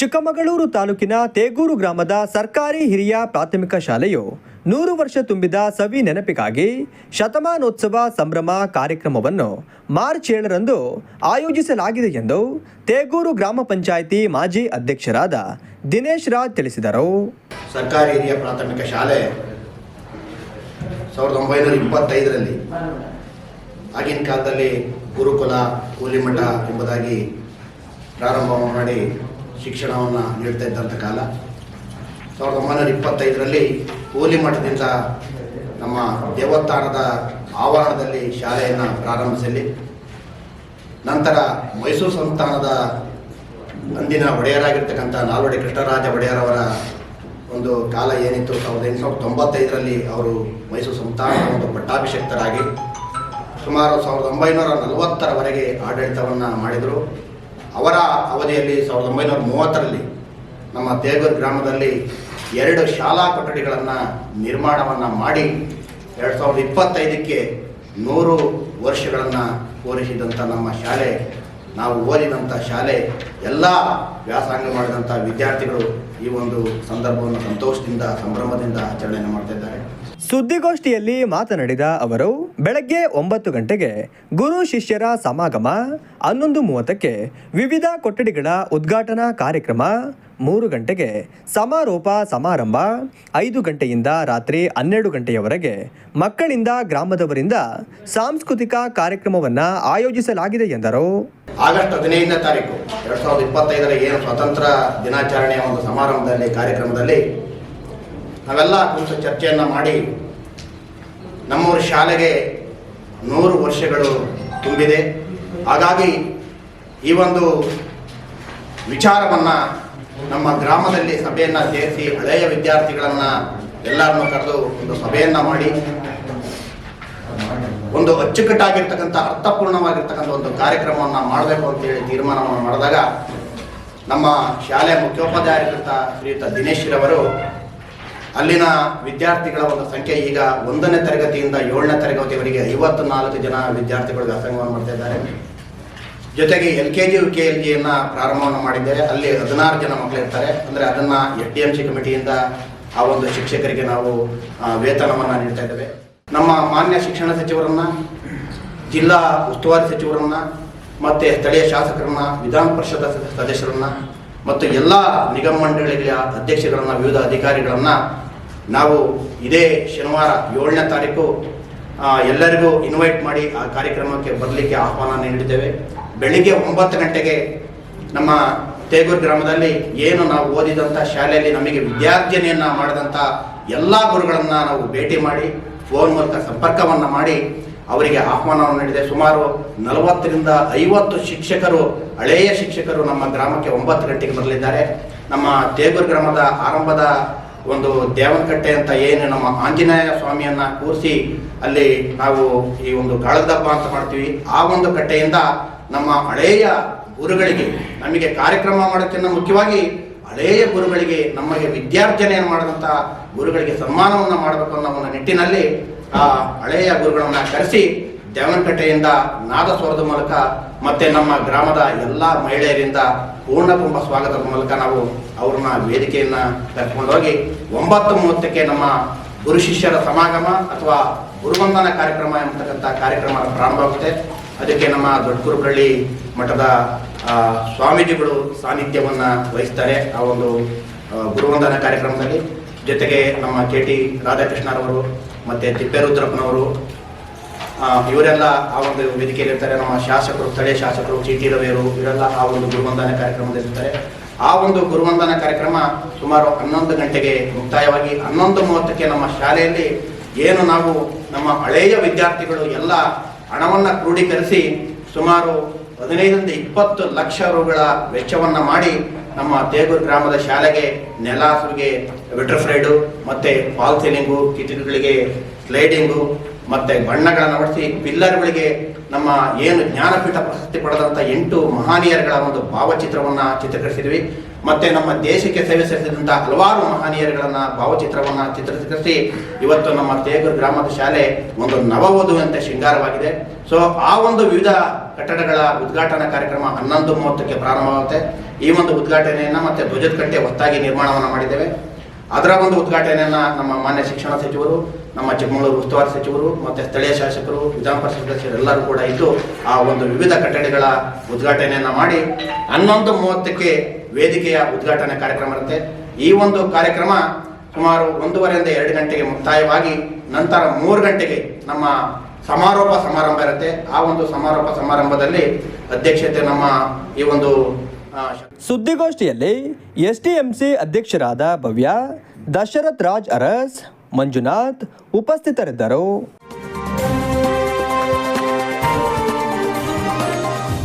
ಚಿಕ್ಕಮಗಳೂರು ತಾಲೂಕಿನ ತೇಗೂರು ಗ್ರಾಮದ ಸರ್ಕಾರಿ ಹಿರಿಯ ಪ್ರಾಥಮಿಕ ಶಾಲೆಯು 100 ವರ್ಷ ತುಂಬಿದ ಸವಿ ನೆನಪಿಗಾಗಿ ಶತಮಾನೋತ್ಸವ ಸಂಭ್ರಮ ಕಾರ್ಯಕ್ರಮವನ್ನು ಮಾರ್ಚ್ 7ರಂದು ಆಯೋಜಿಸಲಾಗಿದೆ ಎಂದು ತೇಗೂರು ಗ್ರಾಮ ಪಂಚಾಯಿತಿ ಮಾಜಿ ಅಧ್ಯಕ್ಷರಾದ ದಿನೇಶ್ ರಾಜ್ ತಿಳಿಸಿದರು. ಸರ್ಕಾರಿ ಹಿರಿಯ ಪ್ರಾಥಮಿಕ ಶಾಲೆ 1925ರಲ್ಲಿ ಆಗಿನ ಕಾಲದಲ್ಲಿ ಗುರುಕುಲ ಕೂಲಿಮಠ ಎಂಬುದಾಗಿ ಪ್ರಾರಂಭ ಮಾಡಿ ಶಿಕ್ಷಣವನ್ನು ನೀಡ್ತಾ ಇದ್ದಂಥ ಕಾಲ. 1925ರಲ್ಲಿ ಕೂಲಿಮಠದಿಂದ ನಮ್ಮ ದೇವಸ್ಥಾನದ ಆವರಣದಲ್ಲಿ ಶಾಲೆಯನ್ನು ಪ್ರಾರಂಭಿಸಲಿ, ನಂತರ ಮೈಸೂರು ಸಂಸ್ಥಾನದ ಅಂದಿನ ಒಡೆಯರಾಗಿರ್ತಕ್ಕಂಥ ನಾಲ್ವಡಿ ಕೃಷ್ಣರಾಜ ಒಡೆಯರವರ ಒಂದು ಕಾಲ ಏನಿತ್ತು, 1895ರಲ್ಲಿ ಅವರು ಮೈಸೂರು ಸಂಸ್ಥಾನದ ಒಂದು ಪಟ್ಟಾಭಿಷಕ್ತರಾಗಿ ಸುಮಾರು 1940ರವರೆಗೆ ಆಡಳಿತವನ್ನು ಮಾಡಿದರು. ಅವರ ಅವಧಿಯಲ್ಲಿ 1930ರಲ್ಲಿ ನಮ್ಮ ತೇಗೂರು ಗ್ರಾಮದಲ್ಲಿ 2 ಶಾಲಾ ಕೊಠಡಿಗಳನ್ನು ನಿರ್ಮಾಣವನ್ನು ಮಾಡಿ 2025ಕ್ಕೆ 100 ವರ್ಷಗಳನ್ನು ಪೂರೈಸಿದಂಥ ನಮ್ಮ ಶಾಲೆ, ನಾವು ಓದಿದಂಥ ಶಾಲೆ, ಎಲ್ಲ ವ್ಯಾಸಂಗ ಮಾಡಿದಂಥ ವಿದ್ಯಾರ್ಥಿಗಳು ಈ ಒಂದು ಸಂದರ್ಭವನ್ನು ಸಂತೋಷದಿಂದ ಸಂಭ್ರಮದಿಂದ ಆಚರಣೆಯನ್ನು ಮಾಡ್ತಾ ಇದ್ದಾರೆ. ಸುದ್ದಿಗೋಷ್ಠಿಯಲ್ಲಿ ಮಾತನಾಡಿದ ಅವರು, ಬೆಳಗ್ಗೆ 9 ಗಂಟೆಗೆ ಗುರು ಶಿಷ್ಯರ ಸಮಾಗಮ, 11:30ಕ್ಕೆ ವಿವಿಧ ಕೊಠಡಿಗಳ ಉದ್ಘಾಟನಾ ಕಾರ್ಯಕ್ರಮ, 3 ಗಂಟೆಗೆ ಸಮಾರೋಪ ಸಮಾರಂಭ, 5 ಗಂಟೆಯಿಂದ ರಾತ್ರಿ 12 ಗಂಟೆಯವರೆಗೆ ಮಕ್ಕಳಿಂದ ಗ್ರಾಮದವರಿಂದ ಸಾಂಸ್ಕೃತಿಕ ಕಾರ್ಯಕ್ರಮವನ್ನು ಆಯೋಜಿಸಲಾಗಿದೆ ಎಂದರು. ಆಗಸ್ಟ್ 15ನೇ ತಾರೀಕು 2025ರ ಏನು ಸ್ವಾತಂತ್ರ್ಯ ದಿನಾಚರಣೆಯ ಒಂದು ಸಮಾರಂಭದಲ್ಲಿ ಕಾರ್ಯಕ್ರಮದಲ್ಲಿ ನಾವೆಲ್ಲ ಕುರಿತು ಚರ್ಚೆಯನ್ನು ಮಾಡಿ ನಮ್ಮೂರ ಶಾಲೆಗೆ 100 ವರ್ಷಗಳು ತುಂಬಿದೆ. ಹಾಗಾಗಿ ಈ ಒಂದು ವಿಚಾರವನ್ನು ನಮ್ಮ ಗ್ರಾಮದಲ್ಲಿ ಸಭೆಯನ್ನು ಸೇರಿಸಿ ಹಳೆಯ ವಿದ್ಯಾರ್ಥಿಗಳನ್ನು ಎಲ್ಲರನ್ನೂ ಕರೆದು ಒಂದು ಸಭೆಯನ್ನು ಮಾಡಿ ಒಂದು ಅಚ್ಚುಕಟ್ಟಾಗಿರ್ತಕ್ಕಂಥ ಅರ್ಥಪೂರ್ಣವಾಗಿರ್ತಕ್ಕಂಥ ಒಂದು ಕಾರ್ಯಕ್ರಮವನ್ನು ಮಾಡಬೇಕು ಅಂತೇಳಿ ತೀರ್ಮಾನವನ್ನು ಮಾಡಿದಾಗ ನಮ್ಮ ಶಾಲೆಯ ಮುಖ್ಯೋಪಾಧ್ಯಾಯರಾದಂಥ ಶ್ರೀಯುತ ದಿನೇಶ್ ರವರು ಅಲ್ಲಿನ ವಿದ್ಯಾರ್ಥಿಗಳ ಒಂದು ಸಂಖ್ಯೆ ಈಗ 1ನೇ ತರಗತಿಯಿಂದ 7ನೇ ತರಗತಿಯವರೆಗೆ 54 ಜನ ವಿದ್ಯಾರ್ಥಿಗಳು ವ್ಯಾಸಂಗವನ್ನು ಮಾಡ್ತಾ ಇದ್ದಾರೆ. ಜೊತೆಗೆ LKG UKLGಯನ್ನು ಪ್ರಾರಂಭವನ್ನು ಮಾಡಿದ್ದಾರೆ. ಅಲ್ಲಿ 16 ಜನ ಮಕ್ಕಳು ಇರ್ತಾರೆ. ಅಂದರೆ ಅದನ್ನು SDMC ಕಮಿಟಿಯಿಂದ ಆ ಒಂದು ಶಿಕ್ಷಕರಿಗೆ ನಾವು ವೇತನವನ್ನು ನೀಡ್ತಾ ಇದ್ದೇವೆ. ನಮ್ಮ ಮಾನ್ಯ ಶಿಕ್ಷಣ ಸಚಿವರನ್ನು, ಜಿಲ್ಲಾ ಉಸ್ತುವಾರಿ ಸಚಿವರನ್ನು ಮತ್ತು ಸ್ಥಳೀಯ ಶಾಸಕರನ್ನು, ವಿಧಾನ ಪರಿಷತ್ ಸದಸ್ಯರನ್ನು ಮತ್ತು ಎಲ್ಲ ನಿಗಮ ಮಂಡಳಿಗಳ ಅಧ್ಯಕ್ಷಗಳನ್ನು, ವಿವಿಧ ಅಧಿಕಾರಿಗಳನ್ನು ನಾವು ಇದೇ ಶನಿವಾರ 7ನೇ ತಾರೀಕು ಎಲ್ಲರಿಗೂ ಇನ್ವೈಟ್ ಮಾಡಿ ಆ ಕಾರ್ಯಕ್ರಮಕ್ಕೆ ಬರಲಿಕ್ಕೆ ಆಹ್ವಾನ ನೀಡಿದ್ದೇವೆ. ಬೆಳಿಗ್ಗೆ 9 ಗಂಟೆಗೆ ನಮ್ಮ ತೇಗೂರು ಗ್ರಾಮದಲ್ಲಿ ಏನು ನಾವು ಓದಿದಂಥ ಶಾಲೆಯಲ್ಲಿ ನಮಗೆ ವಿದ್ಯಾರ್ಜನೆಯನ್ನು ಮಾಡಿದಂಥ ಎಲ್ಲ ಗುರುಗಳನ್ನು ನಾವು ಭೇಟಿ ಮಾಡಿ ಫೋನ್ ಮೂಲಕ ಸಂಪರ್ಕವನ್ನು ಮಾಡಿ ಅವರಿಗೆ ಆಹ್ವಾನವನ್ನು ನೀಡಿದೆ. ಸುಮಾರು 40ರಿಂದ 50 ಶಿಕ್ಷಕರು, ಹಳೆಯ ಶಿಕ್ಷಕರು ನಮ್ಮ ಗ್ರಾಮಕ್ಕೆ 9 ಗಂಟೆಗೆ ಬರಲಿದ್ದಾರೆ. ನಮ್ಮ ತೇಗೂರು ಗ್ರಾಮದ ಆರಂಭದ ಒಂದು ದೇವನಕಟ್ಟೆ ಅಂತ ಏನು ನಮ್ಮ ಆಂಜನೇಯ ಸ್ವಾಮಿಯನ್ನು ಕೂರಿಸಿ ಅಲ್ಲಿ ನಾವು ಈ ಒಂದು ಗಾಳದಬ್ಬ ಅಂತ ಮಾಡ್ತೀವಿ, ಆ ಒಂದು ಕಟ್ಟೆಯಿಂದ ನಮ್ಮ ಹಳೆಯ ಗುರುಗಳಿಗೆ, ನಮಗೆ ಕಾರ್ಯಕ್ರಮ ಮಾಡೋಕ್ಕಿಂತ ಮುಖ್ಯವಾಗಿ ಹಳೆಯ ಗುರುಗಳಿಗೆ, ನಮಗೆ ವಿದ್ಯಾರ್ಜನೆಯನ್ನು ಮಾಡಿದಂಥ ಗುರುಗಳಿಗೆ ಸನ್ಮಾನವನ್ನು ಮಾಡಬೇಕು ಅನ್ನೋ ಒಂದು ನಿಟ್ಟಿನಲ್ಲಿ ಆ ಹಳೆಯ ಗುರುಗಳನ್ನು ಕರೆಸಿ ದೇವನಕಟ್ಟೆಯಿಂದ ನಾದಸ್ವರದ ಮೂಲಕ ಮತ್ತೆ ನಮ್ಮ ಗ್ರಾಮದ ಎಲ್ಲ ಮಹಿಳೆಯರಿಂದ ಪೂರ್ಣಕುಂಭ ಸ್ವಾಗತದ ಮೂಲಕ ನಾವು ಅವ್ರನ್ನ ವೇದಿಕೆಯನ್ನು ಕರ್ಕೊಂಡೋಗಿ 9:30ಕ್ಕೆ ನಮ್ಮ ಗುರು ಶಿಷ್ಯರ ಸಮಾಗಮ ಅಥವಾ ಗುರುವಂದನ ಕಾರ್ಯಕ್ರಮ ಎಂಬತಕ್ಕಂಥ ಕಾರ್ಯಕ್ರಮ ಪ್ರಾರಂಭವಾಗುತ್ತೆ. ಅದಕ್ಕೆ ನಮ್ಮ ದೊಡ್ಡ ಗುರುಬಳ್ಳಿ ಮಠದ ಸ್ವಾಮೀಜಿಗಳು ಸಾನ್ನಿಧ್ಯವನ್ನು ವಹಿಸ್ತಾರೆ ಆ ಒಂದು ಗುರುವಂದನ ಕಾರ್ಯಕ್ರಮದಲ್ಲಿ. ಜೊತೆಗೆ ನಮ್ಮ KT ರಾಧಾಕೃಷ್ಣರವರು ಮತ್ತು ತಿಪ್ಪೇರುದ್ರಪ್ಪನವರು ಇವರೆಲ್ಲ ಆ ಒಂದು ವೇದಿಕೆಯಲ್ಲಿ ಇರ್ತಾರೆ. ನಮ್ಮ ಶಾಸಕರು, ಸ್ಥಳೀಯ ಶಾಸಕರು CT ರವಿಯವರು, ಇವರೆಲ್ಲ ಆ ಒಂದು ಗುರುವಂದನ ಕಾರ್ಯಕ್ರಮದಲ್ಲಿ ಇರ್ತಾರೆ. ಆ ಒಂದು ಗುರುವಂದನ ಕಾರ್ಯಕ್ರಮ ಸುಮಾರು 11 ಗಂಟೆಗೆ ಮುಕ್ತಾಯವಾಗಿ 11:30ಕ್ಕೆ ನಮ್ಮ ಶಾಲೆಯಲ್ಲಿ ಏನು ನಾವು ನಮ್ಮ ಹಳೆಯ ವಿದ್ಯಾರ್ಥಿಗಳು ಎಲ್ಲ ಹಣವನ್ನು ಕ್ರೋಢೀಕರಿಸಿ ಸುಮಾರು 15ರಿಂದ 20 ಲಕ್ಷ ರೂಗಳ ವೆಚ್ಚವನ್ನು ಮಾಡಿ ನಮ್ಮ ತೇಗೂರು ಗ್ರಾಮದ ಶಾಲೆಗೆ ನೆಲಾಸುರಿಗೆ ವಿಟ್ರಫ್ರೈಡು ಮತ್ತು ಫಾಲ್ ಸೀಲಿಂಗು, ಕಿಟಕಿಗಳಿಗೆ ಸ್ಲೈಡಿಂಗು ಮತ್ತು ಬಣ್ಣಗಳನ್ನು ಹೊಡಿಸಿ ಪಿಲ್ಲರ್ಗಳಿಗೆ ನಮ್ಮ ಏನು ಜ್ಞಾನಪೀಠ ಪ್ರಶಸ್ತಿ ಪಡೆದಂಥ 8 ಮಹನೀಯರುಗಳ ಒಂದು ಭಾವಚಿತ್ರವನ್ನು ಚಿತ್ರೀಕರಿಸಿದ್ವಿ. ಮತ್ತು ನಮ್ಮ ದೇಶಕ್ಕೆ ಸೇವೆ ಸಲ್ಲಿಸಿದಂಥ ಹಲವಾರು ಮಹನೀಯರುಗಳನ್ನ ಭಾವಚಿತ್ರವನ್ನು ಚಿತ್ರೀಕರಿಸಿ ಇವತ್ತು ನಮ್ಮ ತೇಗೂರು ಗ್ರಾಮದ ಶಾಲೆ ಒಂದು ನವವಧುವಂತೆ ಶೃಂಗಾರವಾಗಿದೆ. ಸೊ ಆ ಒಂದು ವಿವಿಧ ಕಟ್ಟಡಗಳ ಉದ್ಘಾಟನಾ ಕಾರ್ಯಕ್ರಮ 11:30ಕ್ಕೆ ಪ್ರಾರಂಭವಾಗುತ್ತೆ. ಈ ಒಂದು ಉದ್ಘಾಟನೆಯನ್ನು ಮತ್ತು ಧ್ವಜದ ಕಟ್ಟೆ ಹೊತ್ತಾಗಿ ನಿರ್ಮಾಣವನ್ನು ಮಾಡಿದ್ದೇವೆ. ಅದರ ಒಂದು ಉದ್ಘಾಟನೆಯನ್ನು ನಮ್ಮ ಮಾನ್ಯ ಶಿಕ್ಷಣ ಸಚಿವರು, ನಮ್ಮ ಚಿಕ್ಕಮಗಳೂರು ಉಸ್ತುವಾರಿ ಸಚಿವರು ಮತ್ತು ಸ್ಥಳೀಯ ಶಾಸಕರು, ವಿಧಾನ ಪರಿಷತ್ ಸದಸ್ಯರು ಎಲ್ಲರೂ ಕೂಡ ಇದ್ದು ಆ ಒಂದು ವಿವಿಧ ಕಟ್ಟಡಗಳ ಉದ್ಘಾಟನೆಯನ್ನು ಮಾಡಿ 11:30ಕ್ಕೆ ವೇದಿಕೆಯ ಉದ್ಘಾಟನೆ ಕಾರ್ಯಕ್ರಮ ಇರುತ್ತೆ. ಈ ಒಂದು ಕಾರ್ಯಕ್ರಮ ಸುಮಾರು 1:30ರಿಂದ 2 ಗಂಟೆಗೆ ಮುಕ್ತಾಯವಾಗಿ ನಂತರ 3 ಗಂಟೆಗೆ ನಮ್ಮ ಸಮಾರೋಪ ಸಮಾರಂಭ ಇರುತ್ತೆ. ಆ ಒಂದು ಸಮಾರೋಪ ಸಮಾರಂಭದಲ್ಲಿ ಅಧ್ಯಕ್ಷತೆ ನಮ್ಮ ಈ ಒಂದು ಸುದ್ದಿಗೋಷ್ಠಿಯಲ್ಲಿ ಎಸ್ಟಿಎಂಸಿ ಅಧ್ಯಕ್ಷರಾದ ಭವ್ಯ, ದಶರಥ್ ರಾಜ್ ಅರಸ್, ಮಂಜುನಾಥ್ ಉಪಸ್ಥಿತರಿದ್ದರು.